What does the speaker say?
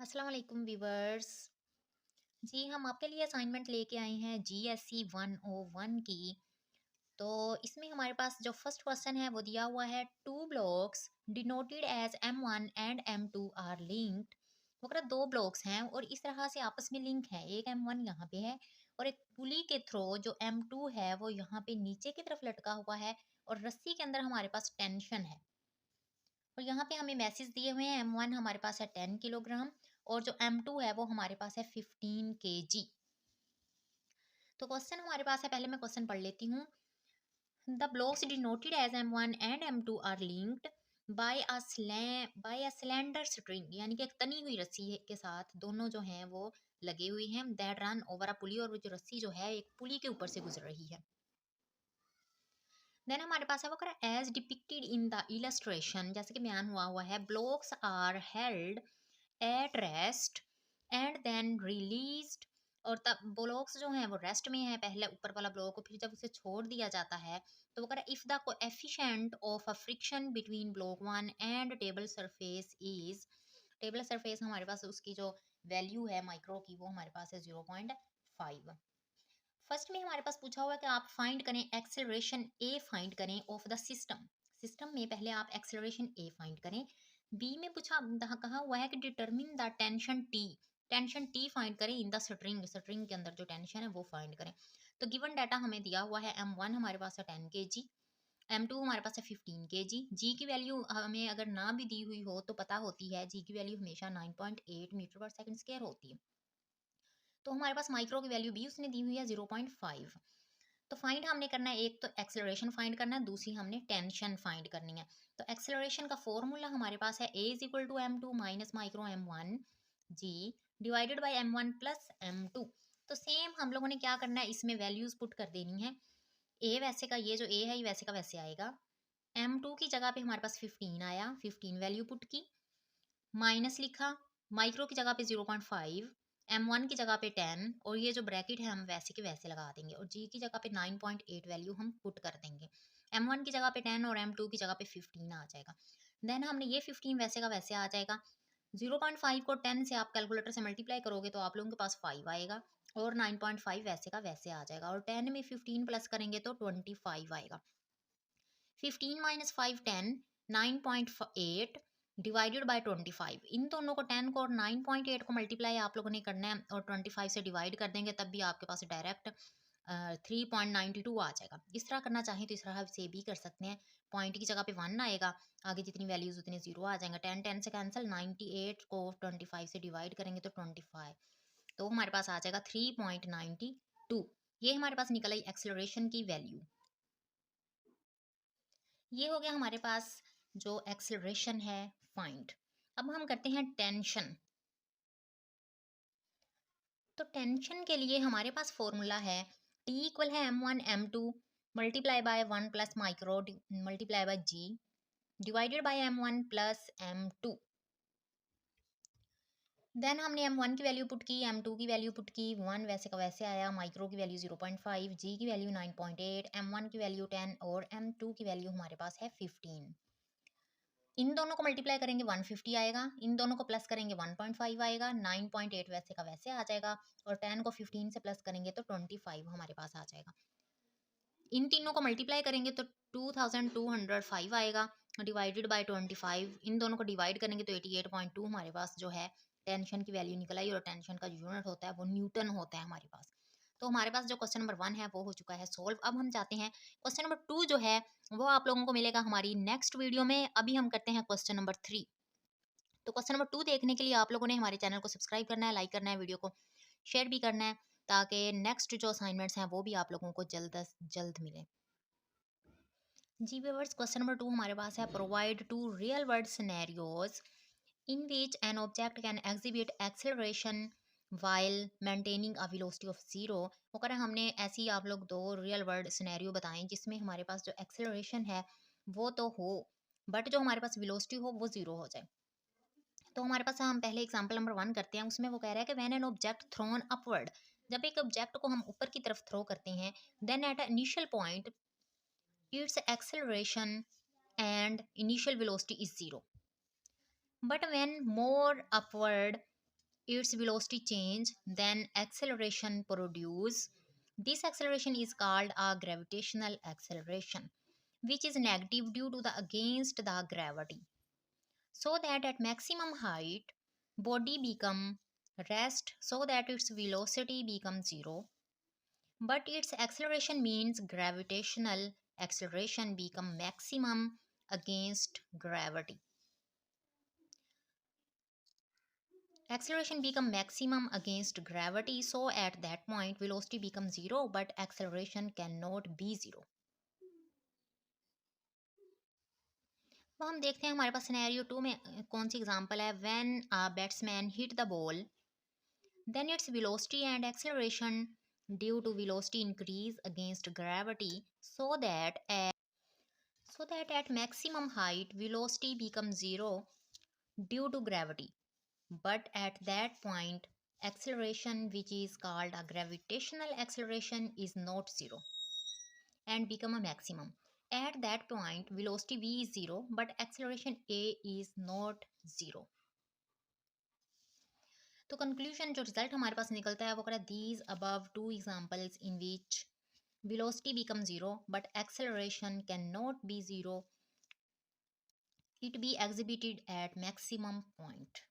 अस्सलाम वालेकुम व्यूवर्स। जी, हम आपके लिए असाइनमेंट लेके आए हैं जीएससी 101 की। तो इसमें हमारे पास जो फर्स्ट क्वेश्चन है वो दिया हुआ है, two blocks denoted as M1 and M2 are linked. वो कह रहा दो ब्लॉक्स हैं और इस तरह से आपस में लिंक है, एक M1 यहाँ पे है और एक पुली के थ्रू जो M2 है वो यहाँ पे नीचे की तरफ लटका हुआ है और रस्सी के अंदर हमारे पास टेंशन है। और यहाँ पे हमें मैसेज दिए हुए हैं, M1 हमारे पास है 10 किलोग्राम और जो M2 है वो हमारे पास है 15 केजी। तो क्वेश्चन हमारे पास है, पहले मैं क्वेश्चन पढ़ लेती हूँ। The blocks denoted as M1 and M2 are linked by a slender string, यानी कि एक तनी हुई रस्सी के साथ दोनों जो हैं वो लगे हुए हैं। दैट रन ओवर अ पुली, और वो जो रस्सी जो है एक पुली के ऊपर से गुजर रही है। देन हमारे पास है वो कह as depicted in the illustration, जैसे कि बयान हुआ है, blocks are held at rest and then released. और तब ब्लॉक्स जो हैं वो रेस्ट में है, पहले ऊपर वाला ब्लॉक, फिर जब उसे छोड़ दिया जाता है तो वो कह रहा है, if the coefficient of a friction between block one and table surface is, table surface हमारे पास उसकी जो वैल्यू है माइक्रो की वो हमारे पास है 0.5। फर्स्ट में हमारे पास पूछा हुआ है कि आप फाइंड करें एक्सेलरेशन ए फाइंड करें ऑफ द सिस्टम। सिस्टम में पहले आप एक्सेलरेशन ए फाइंड करें। बी में पूछा कहा हुआ है कि determine the tension T, tension T find करें इन द स्ट्रिंग, स्ट्रिंग के अंदर जो टेंशन है वो फाइंड करें। तो गिवन डाटा हमें दिया हुआ है, M1 हमारे पास है 10 केजी, M2 हमारे पास है 15 केजी। जी की वैल्यू हमें अगर ना भी दी हुई हो तो पता होती है, जी की वैल्यू हमेशा 9.8 मीटर पर सेकंड स्क्वायर होती है। तो हमारे पास माइक्रो की वैल्यू भी उसने दी हुई है 0.5। तो फाइंड हमने करना है, एक तो एक्सेलरेशन फाइंड करना है, दूसरी हमने टेंशन फाइंड करनी है। तो एक्सेलरेशन का फॉर्मूला हमारे पास है A is equal to M2 minus micro M1 g divided by M1 plus M2। तो सेम हम लोगों ने क्या करना है, इसमें वैल्यूज पुट कर देनी है। ए वैसे का, ये जो ए है ये वैसे का वैसे आएगा। M2 की जगह पे हमारे पास 15 आया, 15 वैल्यू पुट की, माइनस लिखा, माइक्रो की जगह पे 0.5, M1 की जगह पे 10, और ये जो ब्रैकेट है हम वैसे के वैसे लगा देंगे, और जी की जगह पे 9.8 वैल्यू हम पुट कर देंगे। M1 की जगह पे 10 और M2 की जगह पे 15 आ जाएगा। देन हमने ये 15 वैसे का वैसे आ जाएगा। 0.5 को 10 से आप कैलकुलेटर से मल्टीप्लाई करोगे तो आप लोगों के पास 5 आएगा, और 9.5 वैसे का वैसे आ जाएगा, और 10 में 15 प्लस करेंगे तो 25 आएगा। 15 माइनस 5 10, 9.8 डिवाइडेड बाय 25। इन दोनों को 10 को और 9.8 को मल्टीप्लाई आप लोगों ने करना है और 25 से डिवाइड कर देंगे, तब भी आपके पास डायरेक्ट 3.92 आ जाएगा। इस तरह करना चाहें तो इस तरह से भी कर सकते हैं। पॉइंट की जगह पे 1 आएगा, आगे जितनी वैल्यूज उतने जीरो आ जाएंगे। 10 10 से कैंसिल, 98 को 25 से डिवाइड करेंगे तो 25, तो हमारे पास आ जाएगा 3.92। ये हमारे पास निकल आई एक्सेलरेशन की वैल्यू। ये हो गया हमारे पास जो एक्सेलरेशन है फाइंड। अब हम करते हैं टेंशन। तो टेंशन के लिए हमारे पास फॉर्मूला है, टी इक्वल है M1 M2 multiply by 1 plus micro multiply by g divided by M1 plus M2। Then हमने M1 की वैल्यू पुट की, M2 की वैल्यू पुट की, 1 वैसे का वैसे आया, माइक्रो की वैल्यू 0.5, जी की वैल्यू 9.8, M1 की वैल्यू 10 और M2 की वैल्यू हमारे पास है 15। इन दोनों को मल्टीप्लाई करेंगे 150 आएगा, इन दोनों को प्लस करेंगे 1.5 आएगा, 9.8 वैसे का वैसे आ जाएगा, और 10 को 15 से प्लस करेंगे तो 25 हमारे पास आ जाएगा। इन तीनों को मल्टीप्लाई करेंगे तो 2205 आएगा, डिवाइडेड बाय 25। इन दोनों को डिवाइड करेंगे तो 88.2 हमारे पास जो है टेंशन की वैल्यू निकल आई, और टेंशन का जो यूनिट होता है वो न्यूटन होता है हमारे पास। तो हमारे पास जो क्वेश्चन नंबर 1 है वो हो चुका है सोल्व। अब हम जाते हैं क्वेश्चन नंबर 2 जो है वो आप लोगों को मिलेगा हमारी नेक्स्ट वीडियो में। अभी हम करते हैं क्वेश्चन नंबर 3। तो क्वेश्चन नंबर 2 देखने के लिए आप लोगों ने हमारे चैनल को सब्सक्राइब करना है, लाइक करना है, वीडियो को शेयर भी करना है, ताकि नेक्स्ट जो असाइनमेंट्स हैं वो भी आप लोगों को जल्द अज जल्द मिले। जी व्यूअर्स, क्वेश्चन नंबर 2 हमारे पास है, provide two real world scenarios in which an object can exhibit acceleration while maintaining a velocity of zero. वो कह रहे हैं हमने ऐसी आप लोग दो रियल वर्ल्ड सिनेरियो बताएं जिसमें हमारे पास जो एक्सेलरेशन है वो तो हो, बट जो हमारे पास वेलोसिटी हो वो जीरो हो जाए। तो हमारे पास हम पहले एग्जांपल नंबर 1 करते हैं। उसमें वो कह रहा है कि when an object throne upward, जब एक ऑब्जेक्ट को हम ऊपर की तरफ थ्रो करते हैं, then at initial point its acceleration and initial velocity is zero, but when more upward its velocity change, then acceleration produce. This acceleration is called a gravitational acceleration, which is negative due to the against the gravity. So that at maximum height, body become rest so that its velocity becomes zero, but its acceleration means gravitational acceleration become maximum against gravity. Acceleration become maximum against gravity, so at that point velocity becomes zero but acceleration cannot be zero. तो हम देखते हैं हमारे पास scenario to में कौन सी example है. When a batsman hit the ball, then its velocity and acceleration due to velocity increase against gravity, so that at maximum height velocity becomes zero due to gravity, but at that point acceleration, which is called a gravitational acceleration, is not zero and become a maximum. At that point velocity v is zero but acceleration a is not zero. तो conclusion जो result हमारे पास निकलता है वो कह these above to examples in which velocity becomes zero but acceleration cannot be zero, it be exhibited at maximum point.